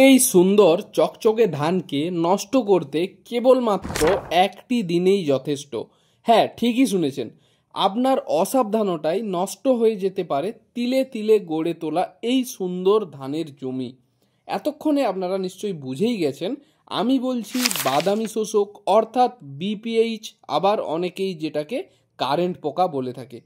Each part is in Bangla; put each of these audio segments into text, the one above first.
এই সুন্দর চকচকে ধানকে নষ্ট করতে কেবলমাত্র একটি দিনেই যথেষ্ট। হ্যাঁ, ঠিকই শুনেছেন, আপনার অসাবধানতায় নষ্ট হয়ে যেতে পারে তিলে তিলে গড়ে তোলা এই সুন্দর ধানের জমি। এতক্ষণে আপনারা নিশ্চয়ই বুঝেই গেছেন আমি বলছি বাদামি শোষক অর্থাৎ বিপিএইচ, আবার অনেকেই যেটাকে কারেন্ট পোকা বলে থাকে।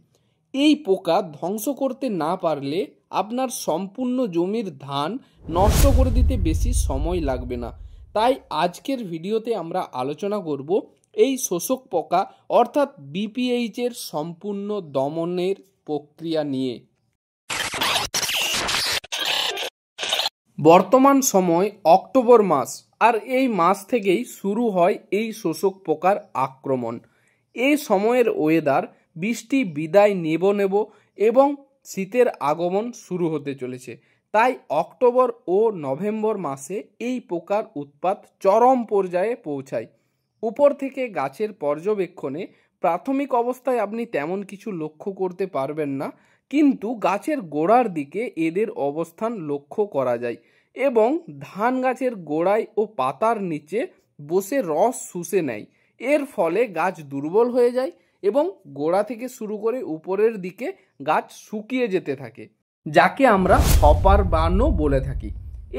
এই পোকা ধ্বংস করতে না পারলে আপনার সম্পূর্ণ জমির ধান নষ্ট করে দিতে বেশি সময় লাগবে না। তাই আজকের ভিডিওতে আমরা আলোচনা করব এই শোষক পোকা অর্থাৎ বিপিএইচ এর সম্পূর্ণ দমনের প্রক্রিয়া নিয়ে। বর্তমান সময় অক্টোবর মাস, আর এই মাস থেকেই শুরু হয় এই শোষক পোকার আক্রমণ। এই সময়ের ওয়েদার বৃষ্টি বিদায় নেব এবং শীতের আগমন শুরু হতে চলেছে। তাই অক্টোবর ও নভেম্বর মাসে এই পোকার উৎপাত চরম পর্যায়ে পৌঁছায়। উপর থেকে গাছের পর্যবেক্ষণে প্রাথমিক অবস্থায় আপনি তেমন কিছু লক্ষ্য করতে পারবেন না, কিন্তু গাছের গোড়ার দিকে এদের অবস্থান লক্ষ্য করা যায় এবং ধান গাছের গোড়ায় ও পাতার নিচে বসে রস শুষে নেয়। এর ফলে গাছ দুর্বল হয়ে যায় এবং গোড়া থেকে শুরু করে উপরের দিকে গাছ শুকিয়ে যেতে থাকে, যাকে আমরা হপার বার্নও বলে থাকি।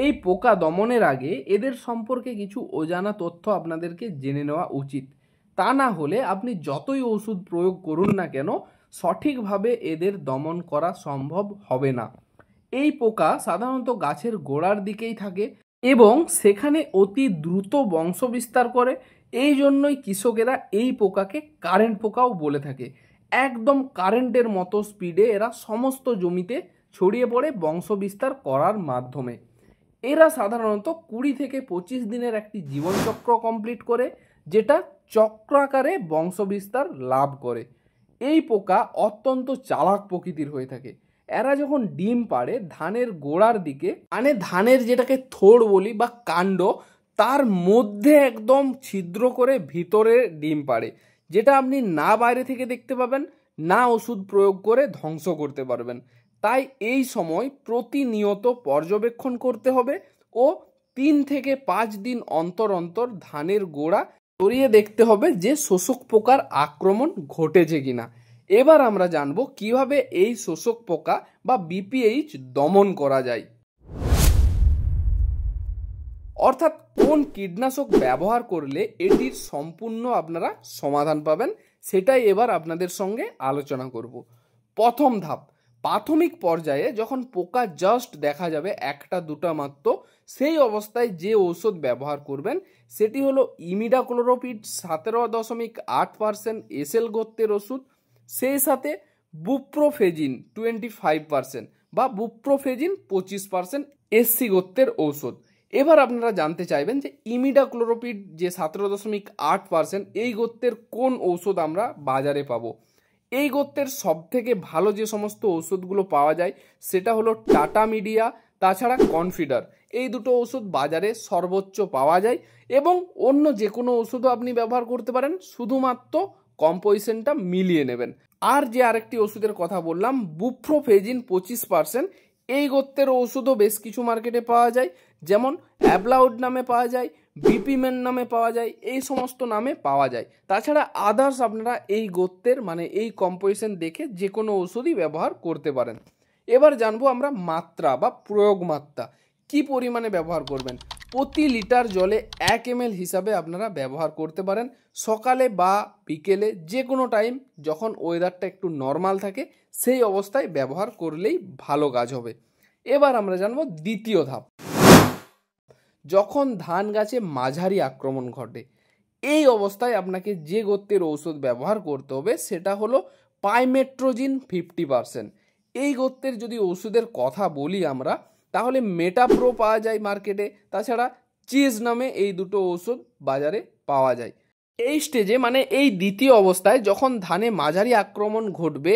এই পোকা দমনের আগে এদের সম্পর্কে কিছু অজানা তথ্য আপনাদেরকে জেনে নেওয়া উচিত। তা না হলে আপনি যতই ওষুধ প্রয়োগ করুন না কেন সঠিকভাবে এদের দমন করা সম্ভব হবে না। এই পোকা সাধারণত গাছের গোড়ার দিকেই থাকে এবং সেখানে অতি দ্রুত বংশ বিস্তার করে। এই জন্যই কৃষকেরা এই পোকাকে কারেন্ট পোকাও বলে থাকে। একদম কারেন্টের মতো স্পিডে এরা সমস্ত জমিতে ছড়িয়ে পড়ে বংশ বিস্তার করার মাধ্যমে। এরা সাধারণত 20 থেকে 25 দিনের একটি জীবনচক্র কমপ্লিট করে, যেটা চক্রাকারে বংশ বিস্তার লাভ করে। এই পোকা অত্যন্ত চালাক প্রকৃতির হয়ে থাকে। এরা যখন ডিম পাড়ে ধানের গোড়ার দিকে, মানে ধানের যেটাকে থোড় বলি বা কাণ্ড, তার মধ্যে একদম ছিদ্র করে ভিতরে ডিম পাড়ে, যেটা আপনি না বাইরে থেকে দেখতে পাবেন না ওষুধ প্রয়োগ করে ধ্বংস করতে পারবেন। তাই এই সময় প্রতিনিয়ত পর্যবেক্ষণ করতে হবে ও 3 থেকে 5 দিন অন্তর অন্তর ধানের গোড়া সরিয়ে দেখতে হবে যে শোষক পোকার আক্রমণ ঘটেছে কিনা। এবার আমরা জানবো কিভাবে এই শোষক পোকা বা বিপিএইচ দমন করা যায়, অর্থাৎ কোন কীটনাশক ব্যবহার করলে এটির সম্পূর্ণ আপনারা সমাধান পাবেন, সেটাই এবার আপনাদের সঙ্গে আলোচনা করব। প্রথম ধাপ, প্রাথমিক পর্যায়ে যখন পোকা জাস্ট দেখা যাবে একটা দুটা মাত্র, সেই অবস্থায় যে ঔষধ ব্যবহার করবেন সেটি হলো ইমিডাক্লোরোপিড 17.8% এসএল গোত্রের ওষুধ, সেই সাথে বুপ্রোফেজিন 25% বা বুপ্রোফেজিন 25% এসসি গোত্রের ঔষধ। এবার আপনারা জানতে চাইবেন যে ইমিডাক্লোরোপিড যে 17.8% এই গোত্রের কোন ঔষধ আমরা বাজারে পাবো। এই গোত্রের সব থেকে ভালো যে সমস্ত ওষুধগুলো পাওয়া যায় সেটা হলো টাটা মিডিয়া, তাছাড়া কনফিডার। এই দুটো ওষুধ বাজারে সর্বোচ্চ পাওয়া যায় এবং অন্য যে কোনো ওষুধও আপনি ব্যবহার করতে পারেন, শুধুমাত্র কম্পোজিশনটা মিলিয়ে নেবেন। আর যে আরেকটি ওষুধের কথা বললাম বুপ্রোফেজিন 25%, এই গোত্রের ওষুধও বেশ কিছু মার্কেটে পাওয়া যায়, যেমন অ্যাবলাউড নামে পাওয়া যায়, বিপিমেন নামে পাওয়া যায়, এই সমস্ত নামে পাওয়া যায়। তাছাড়া আদার্স আপনারা এই গোত্রের মানে এই কম্পোজিশন দেখে যে কোনো ওষুধই ব্যবহার করতে পারেন। এবার জানবো আমরা মাত্রা বা প্রয়োগ মাত্রা কি পরিমাণে ব্যবহার করবেন। প্রতি লিটার জলে 1 ml হিসাবে আপনারা ব্যবহার করতে পারেন। সকালে বা বিকেলে যে কোনো টাইম যখন ওয়েদারটা একটু নর্মাল থাকে সেই অবস্থায় ব্যবহার করলেই ভালো কাজ হবে। এবার আমরা জানবো দ্বিতীয় ধাপ, যখন ধান গাছে মাঝারি আক্রমণ ঘটে এই অবস্থায় আপনাকে যে গোত্রের ঔষধ ব্যবহার করতে হবে সেটা হলো পাইমেট্রোজিন 50%। এই গোত্রের যদি ওষুধের কথা বলি আমরা, তাহলে মেটাপ্রো পাওয়া যায় মার্কেটে, তাছাড়া চিজ নামে এই দুটো ওষুধ বাজারে পাওয়া যায়। এই স্টেজে মানে এই দ্বিতীয় অবস্থায় যখন ধানে মাঝারি আক্রমণ ঘটবে,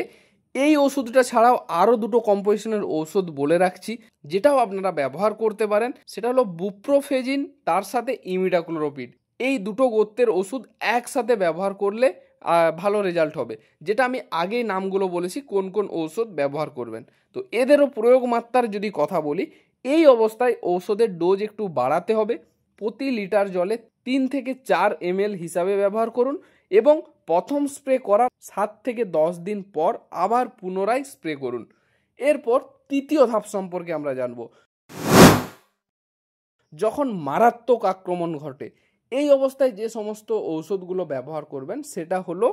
এই ওষুধটা ছাড়াও আরও দুটো কম্পোজিশনের ওষুধ বলে রাখছি যেটাও আপনারা ব্যবহার করতে পারেন, সেটা হলো বুপ্রোফেজিন তার সাথে ইমিডাক্লোরোপিড। এই দুটো গোত্রের ওষুধ একসাথে ব্যবহার করলে ভালো রেজাল্ট হবে, যেটা আমি আগেই নামগুলো বলেছি কোন কোন ঔষধ ব্যবহার করবেন। তো এদেরও প্রয়োগ মাত্রার যদি কথা বলি, এই অবস্থায় ঔষধের ডোজ একটু বাড়াতে হবে। প্রতি লিটার জলে 3 থেকে 4 ml হিসাবে ব্যবহার করুন এবং প্রথম স্প্রে করার 7 থেকে 10 দিন পর আবার পুনরায় স্প্রে করুন। এরপর তৃতীয় ধাপ সম্পর্কে আমরা জানব। যখন মারাত্মক আক্রমণ ঘটে, এই অবস্থায় যে সমস্ত ঔষধগুলো ব্যবহার করবেন সেটা হলো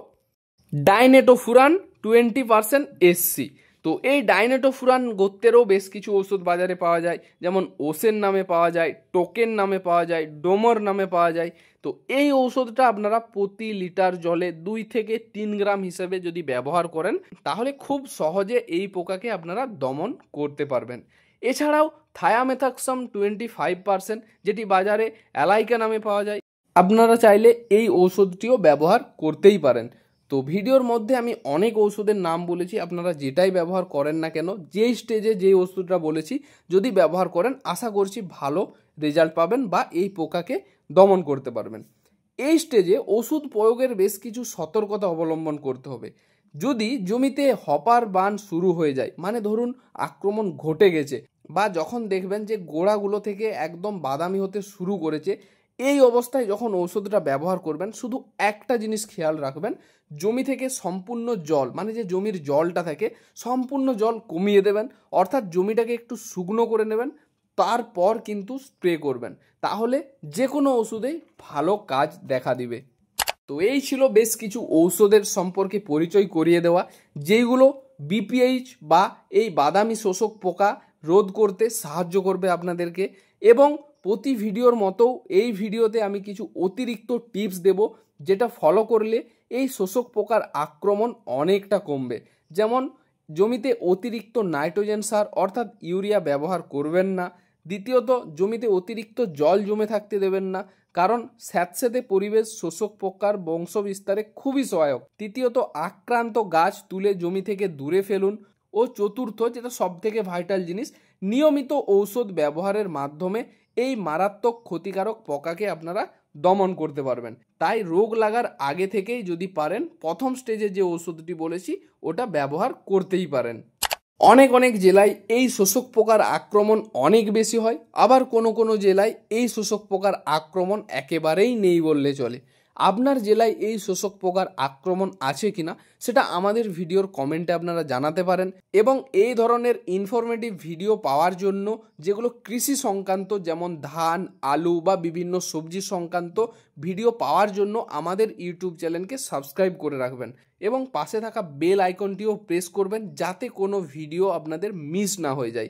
ডাইনেটোফুরান 20% SC। তো এই ডাইনেটোফুরান গোত্রেরও বেশ কিছু ওষুধ বাজারে পাওয়া যায়, যেমন ওসেন নামে পাওয়া যায়, টোকেন নামে পাওয়া যায়, ডোমর নামে পাওয়া যায়। তো এই ঔষধটা আপনারা প্রতি লিটার জলে 2 থেকে 3 গ্রাম হিসেবে যদি ব্যবহার করেন তাহলে খুব সহজে এই পোকাকে আপনারা দমন করতে পারবেন। এছাড়াও থায়ামেথাক্সাম 25%, যেটি বাজারে অ্যালাইকা নামে পাওয়া যায়, আপনারা চাইলে এই ঔষধটিও ব্যবহার করতেই পারেন। তো ভিডিওর মধ্যে আমি অনেক ওষুধের নাম বলেছি, আপনারা যেটাই ব্যবহার করেন না কেন, যেই স্টেজে যেই ওষুধটা বলেছি যদি ব্যবহার করেন আশা করছি ভালো রেজাল্ট পাবেন বা এই পোকাকে দমন করতে পারবেন। এই স্টেজে ওষুধ প্রয়োগের বেশ কিছু সতর্কতা অবলম্বন করতে হবে। যদি জমিতে হপার বান শুরু হয়ে যায়, মানে ধরুন আক্রমণ ঘটে গেছে, বা যখন দেখবেন যে গোড়াগুলো থেকে একদম বাদামি হতে শুরু করেছে, এই অবস্থায় যখন ঔষধটা ব্যবহার করবেন শুধু একটা জিনিস খেয়াল রাখবেন, জমি থেকে সম্পূর্ণ জল, মানে যে জমির জলটা থাকে সম্পূর্ণ জল কমিয়ে দেবেন, অর্থাৎ জমিটাকে একটু শুকনো করে নেবেন, তারপর কিন্তু স্প্রে করবেন। তাহলে যে কোনো ওষুধেই ভালো কাজ দেখা দিবে। তো এই ছিল বেশ কিছু ঔষধের সম্পর্কে পরিচয় করিয়ে দেওয়া, যেইগুলো বিপিএইচ বা এই বাদামি শোষক পোকা রোধ করতে সাহায্য করবে আপনাদেরকে। এবং প্রতি ভিডিওর মতো এই ভিডিওতে আমি কিছু অতিরিক্ত টিপস দেব, যেটা ফলো করলে এই শোষক পোকার আক্রমণ অনেকটা কমবে। যেমন জমিতে অতিরিক্ত নাইট্রোজেন সার অর্থাৎ ইউরিয়া ব্যবহার করবেন না। দ্বিতীয়ত, জমিতে অতিরিক্ত জল জমে থাকতে দেবেন না, কারণ স্যাঁতসেঁতে পরিবেশ শোষক পোকার বংশ বিস্তারে খুবই সহায়ক। তৃতীয়ত, আক্রান্ত গাছ তুলে জমি থেকে দূরে ফেলুন। ও চতুর্থ, যেটা সব থেকে ভাইটাল জিনিস, নিয়মিত ঔষধ ব্যবহারের মাধ্যমে এই মারাত্মক ক্ষতিকারক পোকাকে আপনারা দমন করতে পারবেন। তাই রোগ লাগার আগে থেকেই যদি পারেন প্রথম স্টেজে যে ওষুধটি বলেছি ওটা ব্যবহার করতেই পারেন। অনেক অনেক জেলায় এই শোষক পোকার আক্রমণ অনেক বেশি হয়, আবার কোনো কোনো জেলায় এই শোষক পোকার আক্রমণ একেবারেই নেই বললে চলে। আপনার জেলায় এই শোষক পোকার আক্রমণ আছে কিনা সেটা আমাদের ভিডিওর কমেন্টে আপনারা জানাতে পারেন। এবং এই ধরনের ইনফরমেটিভ ভিডিও পাওয়ার জন্য, যেগুলো কৃষি সংক্রান্ত, যেমন ধান, আলু বা বিভিন্ন সবজি সংক্রান্ত ভিডিও পাওয়ার জন্য আমাদের ইউটিউব চ্যানেলকে সাবস্ক্রাইব করে রাখবেন এবং পাশে থাকা বেল আইকনটিও প্রেস করবেন, যাতে কোনো ভিডিও আপনাদের মিস না হয়ে যায়।